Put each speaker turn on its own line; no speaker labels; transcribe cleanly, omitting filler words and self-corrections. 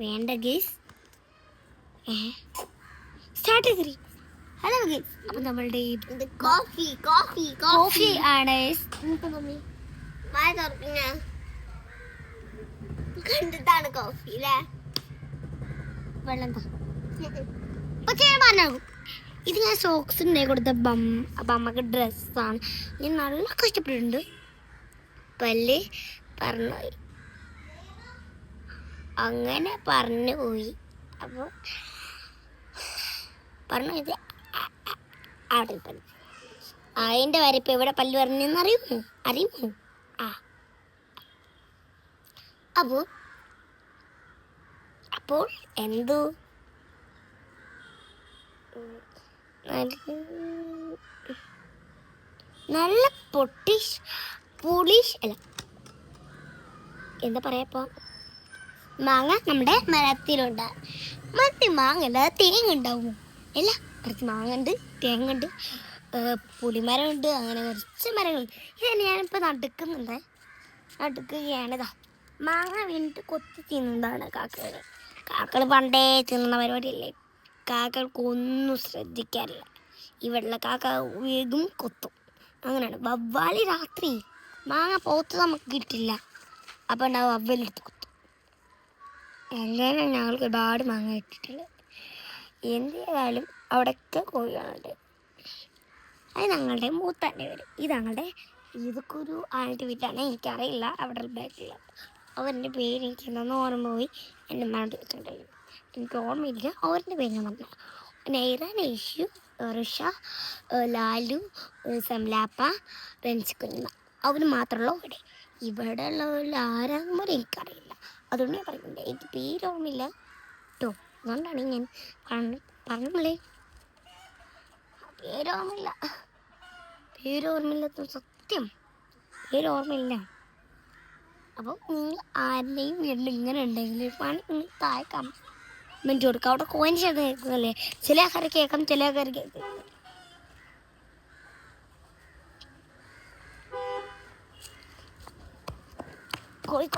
വേണ്ട guys. Start കറി. Hello guys, അപ്പം നമ്മളുടെ
കോഫി കോഫി
കോഫി ആണ്.
കണ്ടിട്ടാണ് കോഫി അല്ലേ?
വെള്ളം പറഞ്ഞാകും. ഇത് ഞാൻ സോക്സ് ഉണ്ടായി കൊടുത്ത അമ്മക്ക് ഡ്രസ്സാണ്. ഞാൻ നല്ല കഷ്ടപ്പെട്ടിട്ടുണ്ട്. പല്ല് പറഞ്ഞു പോയി, അങ്ങനെ പറഞ്ഞു പോയി. അപ്പോൾ പറഞ്ഞു ഇത് അവിടെ പറഞ്ഞു. അതിൻ്റെ വരപ്പ് എവിടെ പല്ല് പറഞ്ഞെന്ന് അറിയുമോ? ആ അപ്പോൾ എന്തോ നല്ല പോളിഷ് അല്ല, എന്താ പറയാ, മാങ്ങ നമ്മുടെ മരത്തിലുണ്ട്. മാങ്ങ അല്ലാതെ തേങ്ങ ഉണ്ടാവുമോ? അല്ല, കുറച്ച് മാങ്ങ ഉണ്ട്, തേങ്ങ ഉണ്ട്, പുളിമരമുണ്ട്, അങ്ങനെ കുറച്ച് മരങ്ങളുണ്ട്. ഇത് ഞാനിപ്പോൾ നടുക്കുകയാണിതാ. മാങ്ങ വീണിട്ട് കൊത്തി തിന്നുന്നതാണ് കാക്കകൾ പണ്ടേ തിന്നുന്ന പരിപാടിയല്ലേ. കാക്കകൾക്കൊന്നും ശ്രദ്ധിക്കാറില്ല. ഈ വെള്ള കാക്ക വേഗം കൊത്തും. അങ്ങനെയാണ്. വവ്വാലി രാത്രി മാങ്ങ പോത്ത് നമുക്ക് കിട്ടില്ല, അപ്പം ഉണ്ടാവും വവ്വലെടുത്ത് കൊത്തും. അങ്ങനെ ഞങ്ങൾക്ക് ഒരുപാട് മാങ്ങ കിട്ടിയിട്ടുണ്ട്. എന്തായാലും അവിടെയൊക്കെ കോഴികളുണ്ട്. അത് ഞങ്ങളുടെ മൂത്താൻ്റെ പേര്. ഇതൊക്കെ ഒരു ആളുടെ വീട്ടാണ്, എനിക്കറിയില്ല. അവിടെ ബാക്കിലുള്ള അവരുടെ പേര് എനിക്ക് എന്താണെന്ന് ഓർമ്മ പോയി. എൻ്റെ അമ്മയോട് ചോദിച്ചിട്ടുണ്ടായിരുന്നു, എനിക്ക് ഓർമ്മയില്ല അവരുടെ പേര്. ഞാൻ പറഞ്ഞു നൈറ, നൈഷു, ഋഷ, ലാലു, സംലാപ്പ, റെൻസിക്കുഞ്ഞ. അവർ മാത്രമുള്ള ഇവിടെ ഉള്ളവരിൽ ആരാകുമ്പോൾ എനിക്കറിയില്ല. അതുകൊണ്ട് ഞാൻ പറയുന്നുണ്ട്, എനിക്ക് പേര് ഓർമ്മയില്ല കേട്ടോ. അതുകൊണ്ടാണ് ഞാൻ പറഞ്ഞേ പേരോർമ്മയില്ലാത്ത സത്യം, പേരോർമ്മയില്ല. അപ്പോൾ നിങ്ങൾ ആരുടെയും വീട്ടിൽ ഇങ്ങനെ ഉണ്ടെങ്കിൽ താഴെ കമൻറ്റ് കൊടുക്കുക. അവിടെ കോയിൻസ് ഒക്കെ കേൾക്കുന്നല്ലേ, ചില ആൾക്കാർ കേൾക്കാം, ചില ആൾക്കാർ കേൾക്കും. കോഴി